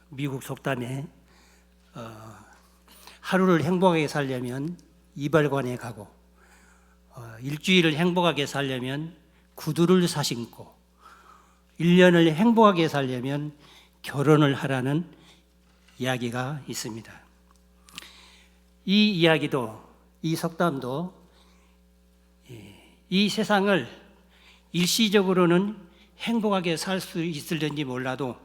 미국 속담에 하루를 행복하게 살려면 이발관에 가고 일주일을 행복하게 살려면 구두를 사신고 1년을 행복하게 살려면 결혼을 하라는 이야기가 있습니다. 이 이야기도, 이 속담도 이 세상을 일시적으로는 행복하게 살 수 있을지 몰라도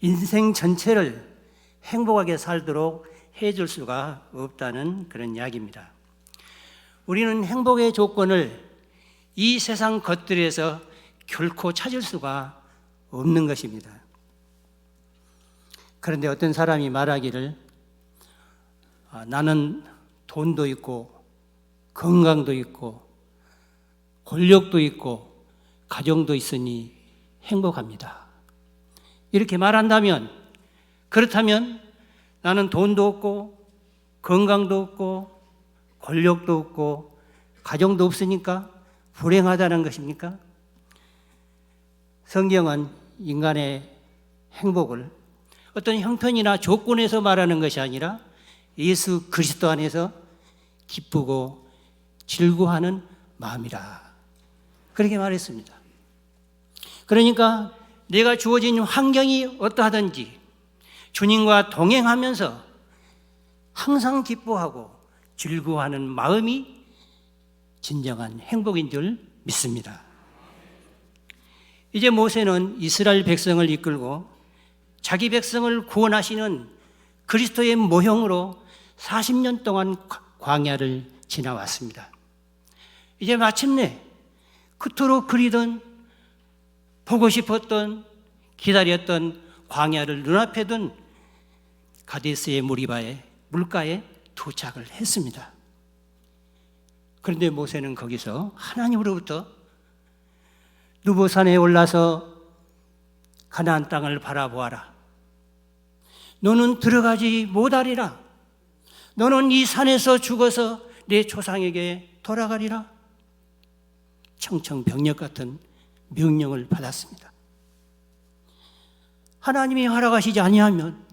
인생 전체를 행복하게 살도록 해줄 수가 없다는 그런 이야기입니다. 우리는 행복의 조건을 이 세상 것들에서 결코 찾을 수가 없는 것입니다. 그런데 어떤 사람이 말하기를 나는 돈도 있고 건강도 있고 권력도 있고 가정도 있으니 행복합니다. 이렇게 말한다면, 그렇다면 나는 돈도 없고 건강도 없고 권력도 없고 가정도 없으니까 불행하다는 것입니까? 성경은 인간의 행복을 어떤 형편이나 조건에서 말하는 것이 아니라 예수 그리스도 안에서 기쁘고 즐거워하는 마음이라 그렇게 말했습니다. 그러니까 내가 주어진 환경이 어떠하든지 주님과 동행하면서 항상 기뻐하고 즐거워하는 마음이 진정한 행복인 줄 믿습니다. 이제 모세는 이스라엘 백성을 이끌고 자기 백성을 구원하시는 그리스도의 모형으로 40년 동안 광야를 지나왔습니다. 이제 마침내 그토록 그리던, 보고 싶었던, 기다렸던 광야를 눈앞에 둔 가데스의 물가에 도착을 했습니다. 그런데 모세는 거기서 하나님으로부터 느보산에 올라서 가나안 땅을 바라보아라. 너는 들어가지 못하리라. 너는 이 산에서 죽어서 내 조상에게 돌아가리라. 청청병력 같은 명령을 받았습니다. 하나님이 허락하시지 아니하면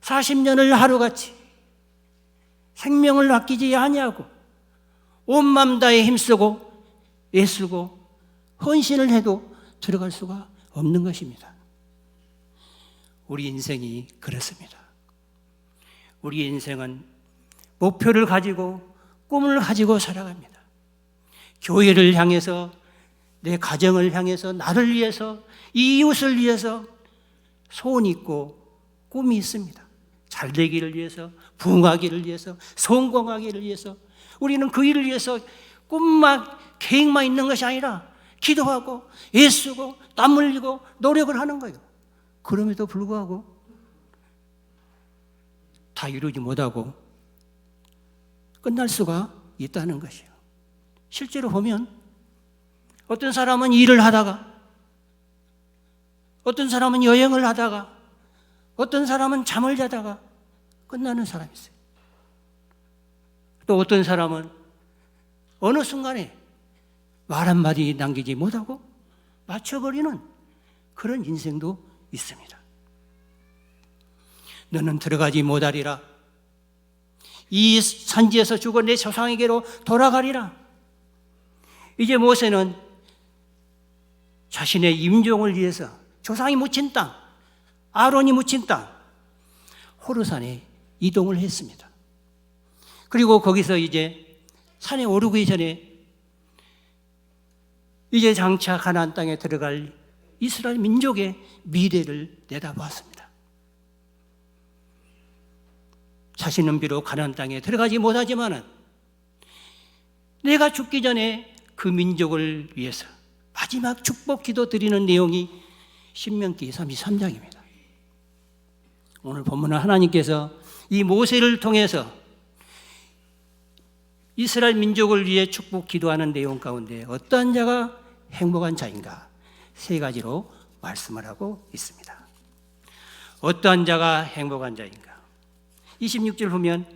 40년을 하루같이 생명을 아끼지 아니하고 온 맘 다해 힘쓰고 애쓰고 헌신을 해도 들어갈 수가 없는 것입니다. 우리 인생이 그렇습니다. 우리 인생은 목표를 가지고 꿈을 가지고 살아갑니다. 교회를 향해서, 내 가정을 향해서, 나를 위해서, 이웃을 위해서 소원이 있고 꿈이 있습니다. 잘 되기를 위해서, 부흥하기를 위해서, 성공하기를 위해서, 우리는 그 일을 위해서 꿈만, 계획만 있는 것이 아니라 기도하고 애쓰고 땀 흘리고 노력을 하는 거예요. 그럼에도 불구하고 다 이루지 못하고 끝날 수가 있다는 것이에요. 실제로 보면 어떤 사람은 일을 하다가, 어떤 사람은 여행을 하다가, 어떤 사람은 잠을 자다가 끝나는 사람이 있어요. 또 어떤 사람은 어느 순간에 말 한마디 남기지 못하고 맞춰버리는 그런 인생도 있습니다. 너는 들어가지 못하리라. 이 산지에서 죽어 내 조상에게로 돌아가리라. 이제 모세는 자신의 임종을 위해서 조상이 묻힌 땅, 아론이 묻힌 땅, 호르산에 이동을 했습니다. 그리고 거기서 이제 산에 오르기 전에 이제 장차 가나안 땅에 들어갈 이스라엘 민족의 미래를 내다보았습니다. 자신은 비록 가나안 땅에 들어가지 못하지만은 내가 죽기 전에 그 민족을 위해서 마지막 축복 기도 드리는 내용이 신명기 33장입니다. 오늘 본문은 하나님께서 이 모세를 통해서 이스라엘 민족을 위해 축복 기도하는 내용 가운데 어떠한 자가 행복한 자인가 3가지로 말씀을 하고 있습니다. 어떠한 자가 행복한 자인가? 26절 보면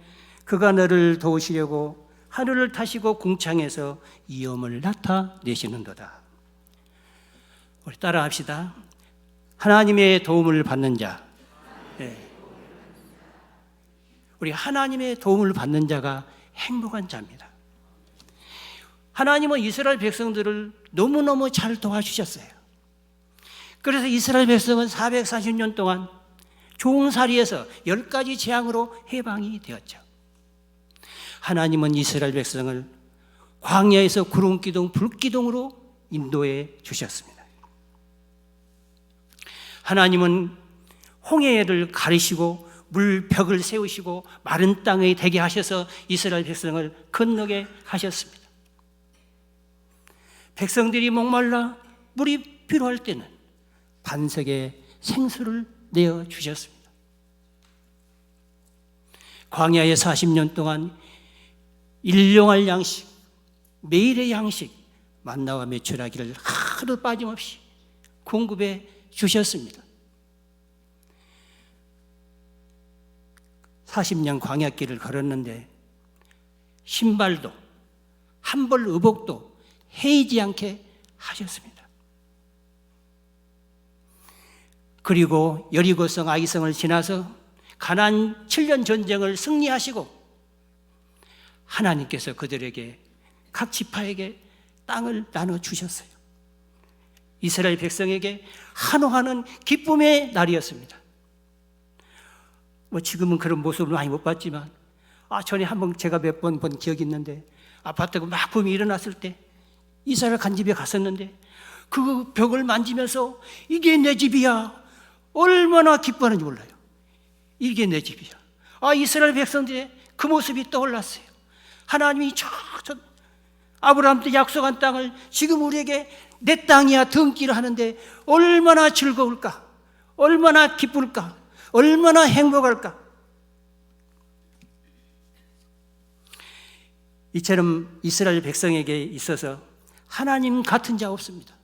그가 너를 도우시려고 하늘을 타시고 궁창에서 이엄을 나타내시는도다. 우리 따라합시다. 하나님의 도움을 받는 자, 예. 우리 하나님의 도움을 받는 자가 행복한 자입니다. 하나님은 이스라엘 백성들을 너무너무 잘 도와주셨어요. 그래서 이스라엘 백성은 440년 동안 종살이에서 10가지 재앙으로 해방이 되었죠. 하나님은 이스라엘 백성을 광야에서 구름기둥, 불기둥으로 인도해 주셨습니다. 하나님은 홍해를 가르시고 물벽을 세우시고 마른 땅에 되게 하셔서 이스라엘 백성을 건너게 하셨습니다. 백성들이 목말라 물이 필요할 때는 반석에 생수를 내어 주셨습니다. 광야에 40년 동안 일용할 양식, 매일의 양식, 만나와 메추라기를 하루 빠짐없이 공급해 주셨습니다. 40년 광야길을 걸었는데 신발도 한 벌 의복도 헤이지 않게 하셨습니다. 그리고 여리고성 아이성을 지나서 가나안 7년 전쟁을 승리하시고 하나님께서 그들에게 각 지파에게 땅을 나눠주셨어요. 이스라엘 백성에게 한호하는 기쁨의 날이었습니다. 지금은 그런 모습을 많이 못 봤지만 전에 한번 제가 몇 번 본 기억이 있는데 아파트가 막 붐이 일어났을 때 이스라엘 간 집에 갔었는데 그 벽을 만지면서 이게 내 집이야. 얼마나 기뻐하는지 몰라요. 이게 내 집이야. 이스라엘 백성들의 그 모습이 떠올랐어요. 하나님이 저 아브라함한테 약속한 땅을 지금 우리에게 내 땅이야 등기를 하는데 얼마나 즐거울까, 얼마나 기쁠까, 얼마나 행복할까. 이처럼 이스라엘 백성에게 있어서 하나님 같은 자 없습니다.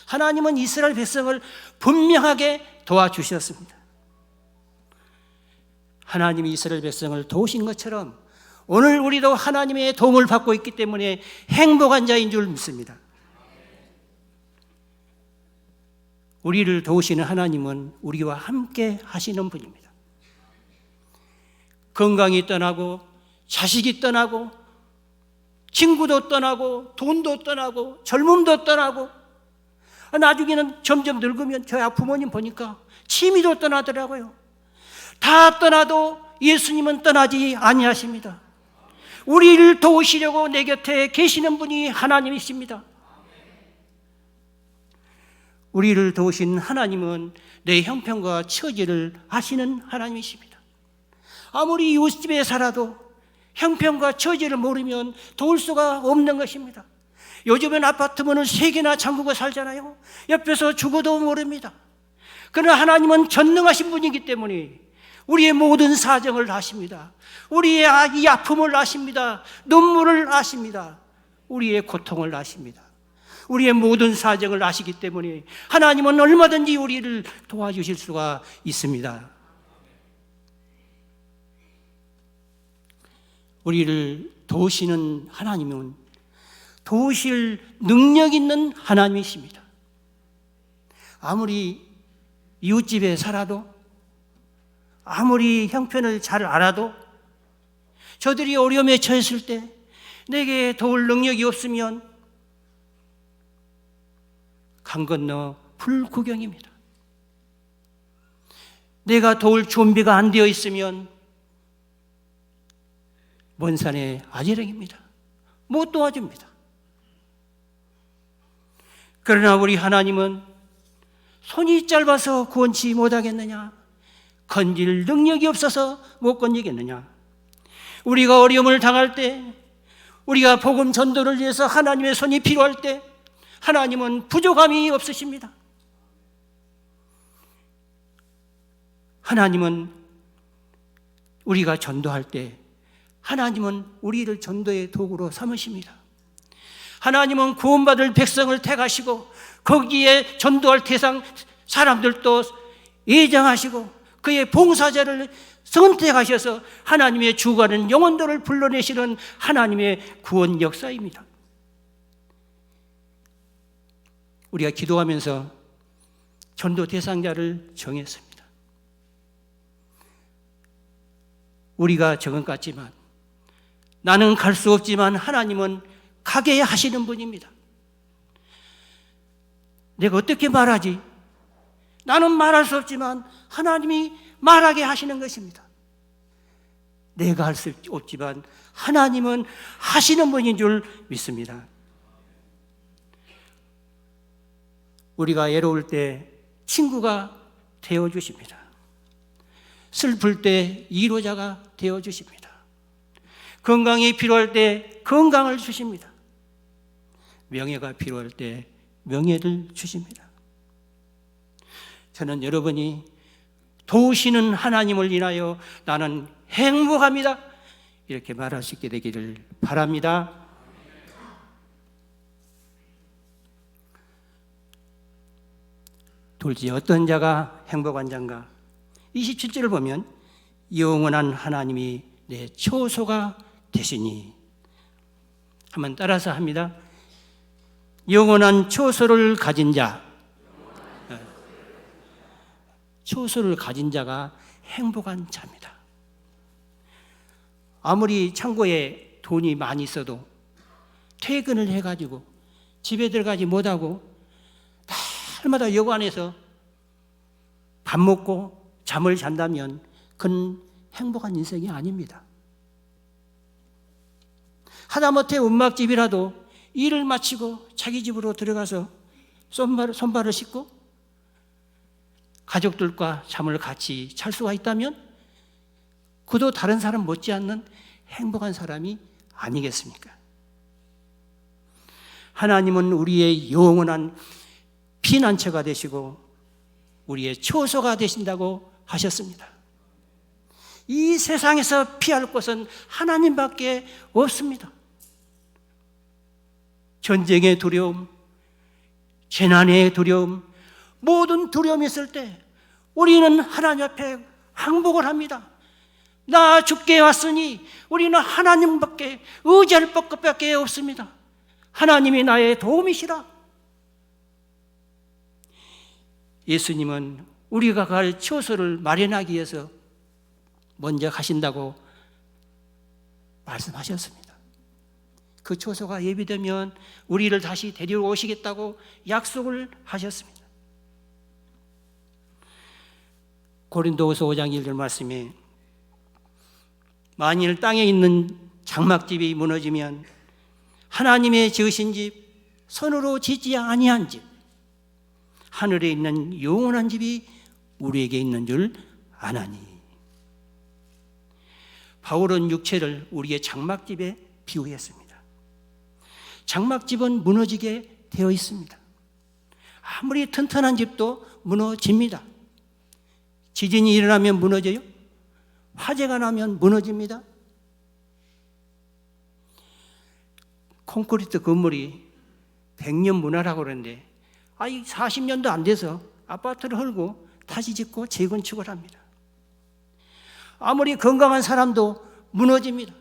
하나님은 이스라엘 백성을 분명하게 도와주셨습니다. 하나님이 이스라엘 백성을 도우신 것처럼 오늘 우리도 하나님의 도움을 받고 있기 때문에 행복한 자인 줄 믿습니다. 우리를 도우시는 하나님은 우리와 함께 하시는 분입니다. 건강이 떠나고 자식이 떠나고 친구도 떠나고 돈도 떠나고 젊음도 떠나고 나중에는 점점 늙으면 저희 부모님 보니까 취미도 떠나더라고요. 다 떠나도 예수님은 떠나지 아니하십니다. 우리를 도우시려고 내 곁에 계시는 분이 하나님이십니다. 우리를 도우신 하나님은 내 형편과 처지를 아시는 하나님이십니다. 아무리 이웃집에 살아도 형편과 처지를 모르면 도울 수가 없는 것입니다. 요즘엔 아파트 문을 3개나 잠그고 살잖아요. 옆에서 죽어도 모릅니다. 그러나 하나님은 전능하신 분이기 때문에 우리의 모든 사정을 아십니다. 우리의 이 아픔을 아십니다. 눈물을 아십니다. 우리의 고통을 아십니다. 우리의 모든 사정을 아시기 때문에 하나님은 얼마든지 우리를 도와주실 수가 있습니다. 우리를 도우시는 하나님은 도우실 능력 있는 하나님이십니다. 아무리 이웃집에 살아도 아무리 형편을 잘 알아도 저들이 어려움에 처했을 때 내게 도울 능력이 없으면 강 건너 불구경입니다. 내가 도울 준비가 안 되어 있으면 먼 산의 아지랑입니다. 못 도와줍니다. 그러나 우리 하나님은 손이 짧아서 구원치 못하겠느냐? 건질 능력이 없어서 못 건지겠느냐? 우리가 어려움을 당할 때, 우리가 복음 전도를 위해서 하나님의 손이 필요할 때 하나님은 부족함이 없으십니다. 하나님은 우리가 전도할 때 하나님은 우리를 전도의 도구로 삼으십니다. 하나님은 구원받을 백성을 택하시고 거기에 전도할 대상 사람들도 예정하시고 그의 봉사자를 선택하셔서 하나님의 주관하는 영혼들을 불러내시는 하나님의 구원 역사입니다. 우리가 기도하면서 전도 대상자를 정했습니다. 우리가 적은 것 같지만 나는 갈 수 없지만 하나님은 가게 하시는 분입니다. 내가 어떻게 말하지? 나는 말할 수 없지만 하나님이 말하게 하시는 것입니다. 내가 할 수 없지만 하나님은 하시는 분인 줄 믿습니다. 우리가 외로울 때 친구가 되어주십니다. 슬플 때 위로자가 되어주십니다. 건강이 필요할 때 건강을 주십니다. 명예가 필요할 때 명예를 주십니다. 저는 여러분이 도우시는 하나님을 인하여 나는 행복합니다, 이렇게 말할 수 있게 되기를 바랍니다. 둘째, 어떤 자가 행복한 자인가? 27절을 보면 영원한 하나님이 내 처소가 되시니, 한번 따라서 합니다. 영원한 처소를 가진 자, 처소를 가진 자가 행복한 자입니다. 아무리 창고에 돈이 많이 있어도 퇴근을 해가지고 집에 들어가지 못하고 날마다 여관에서 밥 먹고 잠을 잔다면 그건 행복한 인생이 아닙니다. 하다못해 음악집이라도 일을 마치고 자기 집으로 들어가서 손발을 씻고 가족들과 잠을 같이 잘 수가 있다면 그도 다른 사람 못지않는 행복한 사람이 아니겠습니까? 하나님은 우리의 영원한 피난처가 되시고 우리의 처소가 되신다고 하셨습니다. 이 세상에서 피할 곳은 하나님밖에 없습니다. 전쟁의 두려움, 재난의 두려움, 모든 두려움이 있을 때 우리는 하나님 앞에 항복을 합니다. 나 죽게 왔으니 우리는 하나님밖에 의지할 것밖에 없습니다. 하나님이 나의 도움이시라. 예수님은 우리가 갈 처소를 마련하기 위해서 먼저 가신다고 말씀하셨습니다. 그 처소가 예비되면 우리를 다시 데리러 오시겠다고 약속을 하셨습니다. 고린도후서 5장 1절 말씀에 만일 땅에 있는 장막집이 무너지면 하나님의 지으신 집, 손으로 짓지 아니한 집, 하늘에 있는 영원한 집이 우리에게 있는 줄 아나니. 바울은 육체를 우리의 장막집에 비유했습니다. 장막집은 무너지게 되어 있습니다. 아무리 튼튼한 집도 무너집니다. 지진이 일어나면 무너져요. 화재가 나면 무너집니다. 콘크리트 건물이 100년 문화라고 그러는데 40년도 안 돼서 아파트를 헐고 다시 짓고 재건축을 합니다. 아무리 건강한 사람도 무너집니다.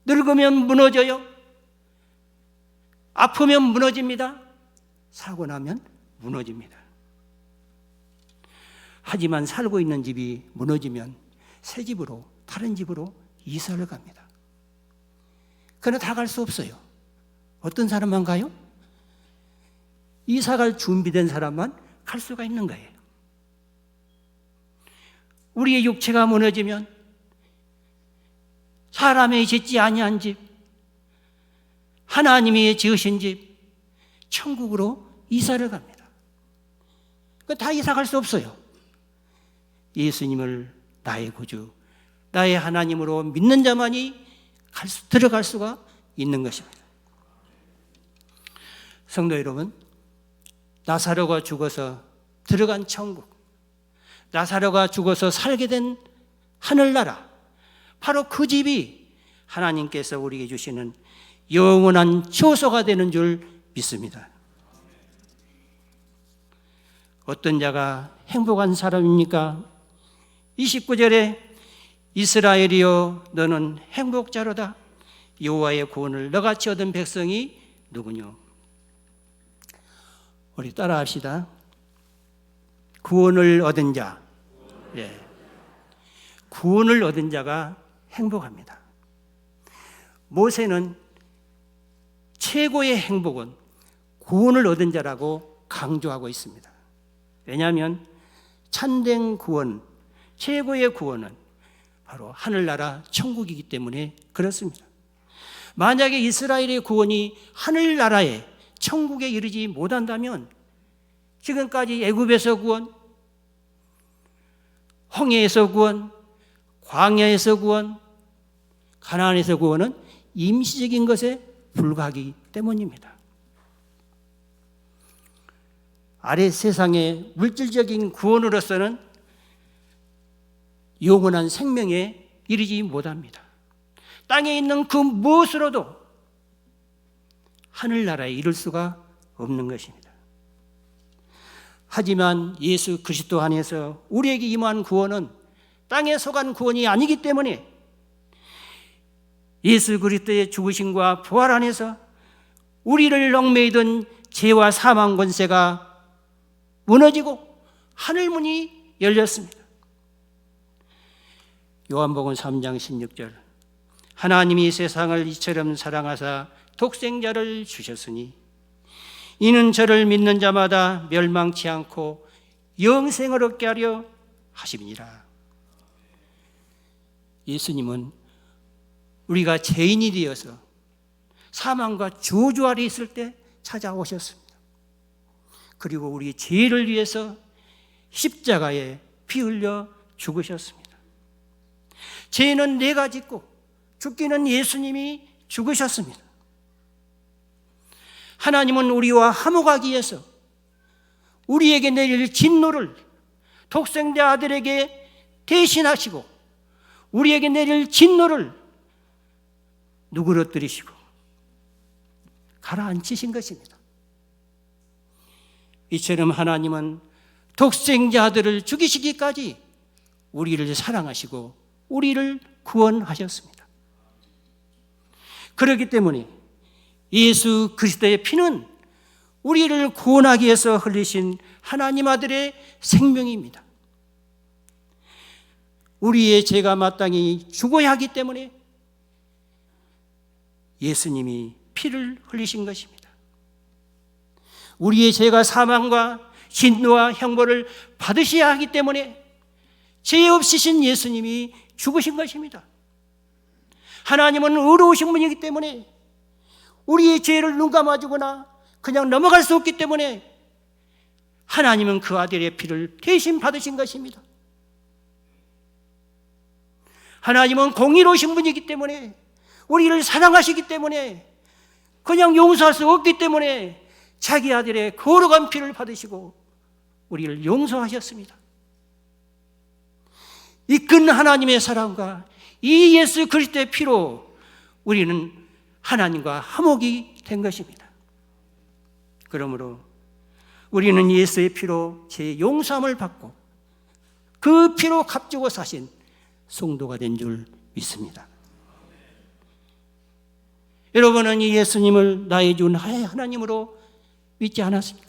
늙으면 무너져요. 아프면 무너집니다. 사고 나면 무너집니다. 하지만 살고 있는 집이 무너지면 새 집으로, 다른 집으로 이사를 갑니다. 그러나 다 갈 수 없어요. 어떤 사람만 가요? 이사 갈 준비된 사람만 갈 수가 있는 거예요. 우리의 육체가 무너지면 사람이 짓지 아니한 집, 하나님이 지으신 집, 천국으로 이사를 갑니다. 다 이사 갈 수 없어요. 예수님을 나의 구주, 나의 하나님으로 믿는 자만이 들어갈 수가 있는 것입니다. 성도 여러분, 나사로가 죽어서 들어간 천국, 나사로가 죽어서 살게 된 하늘나라, 바로 그 집이 하나님께서 우리에게 주시는 영원한 처소가 되는 줄 믿습니다. 어떤 자가 행복한 사람입니까? 29절에 이스라엘이여 너는 행복자로다. 여호와의 구원을 너같이 얻은 백성이 누구뇨? 우리 따라합시다. 구원을 얻은 자. 예. 구원을 얻은 자가 행복합니다. 모세는 최고의 행복은 구원을 얻은 자라고 강조하고 있습니다. 왜냐하면 참된 구원, 최고의 구원은 바로 하늘나라 천국이기 때문에 그렇습니다. 만약에 이스라엘의 구원이 하늘나라에 천국에 이르지 못한다면 지금까지 애굽에서 구원, 홍해에서 구원, 광야에서 구원, 가나안에서 구원은 임시적인 것에 불과하기 때문입니다. 아래 세상의 물질적인 구원으로서는 영원한 생명에 이르지 못합니다. 땅에 있는 그 무엇으로도 하늘나라에 이를 수가 없는 것입니다. 하지만 예수 그리스도 안에서 우리에게 임한 구원은 땅에 속한 구원이 아니기 때문에 예수 그리스도의 죽으심과 부활 안에서 우리를 얽매이던 죄와 사망 권세가 무너지고 하늘문이 열렸습니다. 요한복음 3장 16절 하나님이 세상을 이처럼 사랑하사 독생자를 주셨으니 이는 저를 믿는 자마다 멸망치 않고 영생을 얻게 하려 하심이니라. 예수님은 우리가 죄인이 되어서 사망과 저주 아래 있을 때 찾아오셨습니다. 그리고 우리 죄를 위해서 십자가에 피 흘려 죽으셨습니다. 죄는 내가 짓고 죽기는 예수님이 죽으셨습니다. 하나님은 우리와 화목하기 위해서 우리에게 내릴 진노를 독생자 아들에게 대신하시고 우리에게 내릴 진노를 누그러뜨리시고 가라앉히신 것입니다. 이처럼 하나님은 독생자 아들을 죽이시기까지 우리를 사랑하시고 우리를 구원하셨습니다. 그렇기 때문에 예수 그리스도의 피는 우리를 구원하기 위해서 흘리신 하나님 아들의 생명입니다. 우리의 죄가 마땅히 죽어야 하기 때문에 예수님이 피를 흘리신 것입니다. 우리의 죄가 사망과 진노와 형벌을 받으셔야 하기 때문에 죄 없으신 예수님이 죽으신 것입니다. 하나님은 의로우신 분이기 때문에 우리의 죄를 눈 감아주거나 그냥 넘어갈 수 없기 때문에 하나님은 그 아들의 피를 대신 받으신 것입니다. 하나님은 공의로우신 분이기 때문에 우리를 사랑하시기 때문에 그냥 용서할 수 없기 때문에 자기 아들의 거룩한 피를 받으시고 우리를 용서하셨습니다. 이 큰 하나님의 사랑과 이 예수 그리스도의 피로 우리는 하나님과 화목이 된 것입니다. 그러므로 우리는 예수의 피로 제 용서함을 받고 그 피로 값주고 사신 성도가 된 줄 믿습니다. 여러분은 이 예수님을 나의 주 나의 하나님으로 믿지 않았습니까?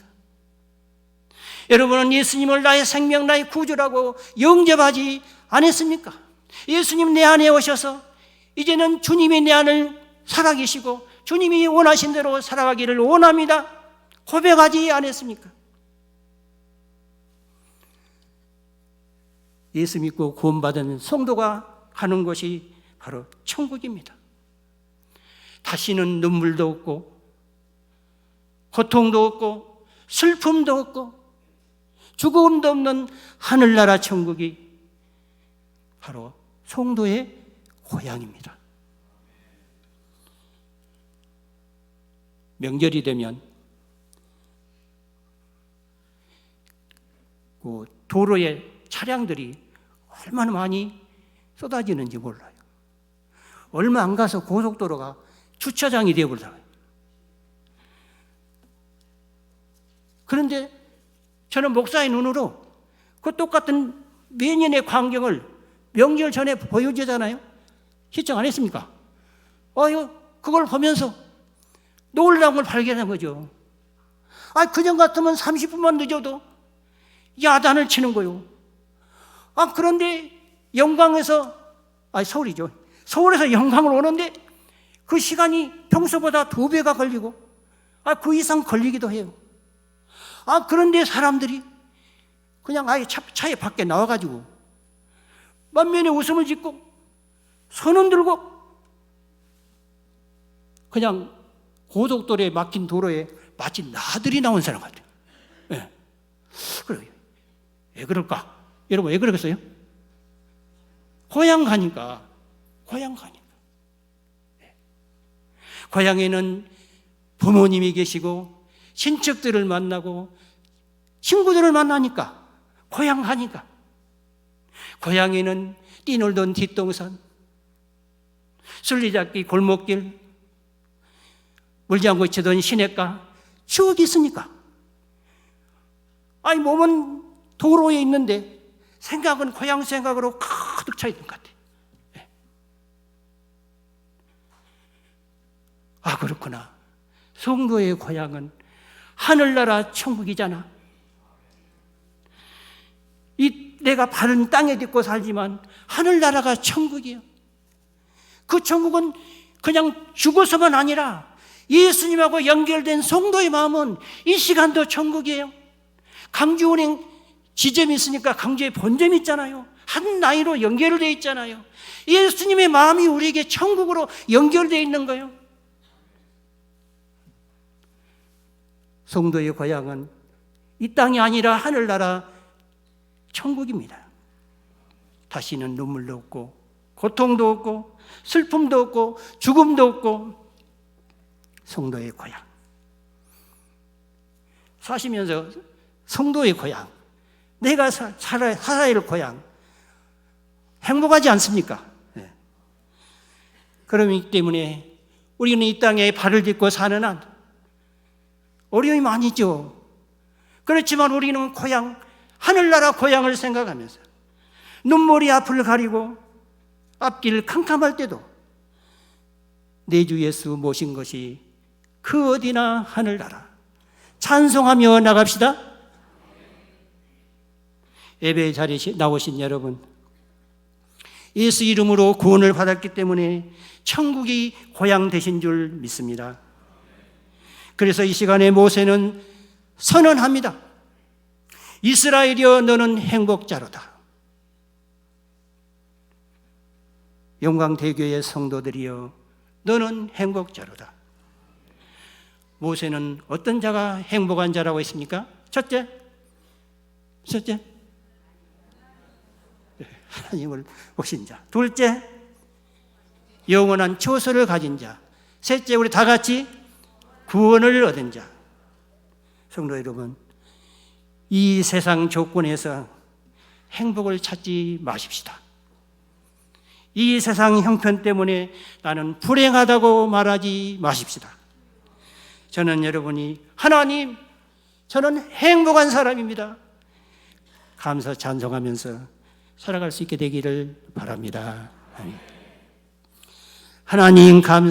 여러분은 예수님을 나의 생명, 나의 구주라고 영접하지 않았습니까? 예수님 내 안에 오셔서 이제는 주님이 내 안을 살아계시고 주님이 원하신 대로 살아가기를 원합니다. 고백하지 않았습니까? 예수 믿고 구원받은 성도가 가는 곳이 바로 천국입니다. 다시는 눈물도 없고 고통도 없고 슬픔도 없고 죽음도 없는 하늘나라 천국이 바로 성도의 고향입니다. 명절이 되면 그 도로에 차량들이 얼마나 많이 쏟아지는지 몰라요. 얼마 안 가서 고속도로가 주차장이 되어버리더라고요. 그런데 저는 목사의 눈으로 그 똑같은 매년의 광경을 명절 전에 보여주잖아요. 시청 안 했습니까? 그걸 보면서 놀라운 걸 발견한 거죠. 그전 같으면 30분만 늦어도 야단을 치는 거요. 그런데 영광에서, 서울이죠. 서울에서 영광을 오는데 그 시간이 평소보다 2배가 걸리고, 그 이상 걸리기도 해요. 그런데 사람들이 그냥 아예 차에 밖에 나와가지고 만면에 웃음을 짓고 손은 들고 그냥 고속도로에 막힌 도로에 마치 나들이 나온 사람 같아요. 예. 그래, 왜 그럴까? 여러분, 왜 그러겠어요? 고향 가니까. 예. 고향에는 부모님이 계시고 친척들을 만나고 친구들을 만나니까, 고향 가니까. 고향에는 뛰놀던 뒷동산, 술래잡기 골목길, 물장구 치던 시냇가, 추억이 있으니까. 몸은 도로에 있는데 생각은 고향 생각으로 가득 차 있는 것 같아요. 그렇구나. 성도의 고향은 하늘나라 천국이잖아. 내가 발은 땅에 딛고 살지만 하늘나라가 천국이에요. 그 천국은 그냥 죽어서만 아니라 예수님하고 연결된 성도의 마음은 이 시간도 천국이에요. 강주은행 지점이 있으니까 강주에 본점이 있잖아요. 한 라인으로 연결되어 있잖아요. 예수님의 마음이 우리에게 천국으로 연결되어 있는 거예요. 성도의 고향은 이 땅이 아니라 하늘나라 천국입니다. 다시는 눈물도 없고 고통도 없고 슬픔도 없고 죽음도 없고, 성도의 고향. 사시면서 성도의 고향, 내가 살아야 할 고향, 행복하지 않습니까? 네. 그렇기 때문에 우리는 이 땅에 발을 딛고 사는 한 어려움이 많이죠. 그렇지만 우리는 고향, 하늘나라 고향을 생각하면서 눈물이 앞을 가리고 앞길 캄캄할 때도 내 주 예수 모신 것이 그 어디나 하늘나라, 찬송하며 나갑시다. 예배 자리에 나오신 여러분, 예수 이름으로 구원을 받았기 때문에 천국이 고향 되신 줄 믿습니다. 그래서 이 시간에 모세는 선언합니다. 이스라엘이여, 너는 행복자로다. 영광대교의 성도들이여, 너는 행복자로다. 모세는 어떤 자가 행복한 자라고 했습니까? 첫째, 하나님을 보신 자. 둘째, 영원한 초소를 가진 자. 셋째, 우리 다 같이 구원을 얻은 자. 성도 여러분, 이 세상 조건에서 행복을 찾지 마십시다. 이 세상 형편 때문에 나는 불행하다고 말하지 마십시다. 저는 여러분이 하나님, 저는 행복한 사람입니다. 감사 찬송하면서 살아갈 수 있게 되기를 바랍니다. 하나님 감사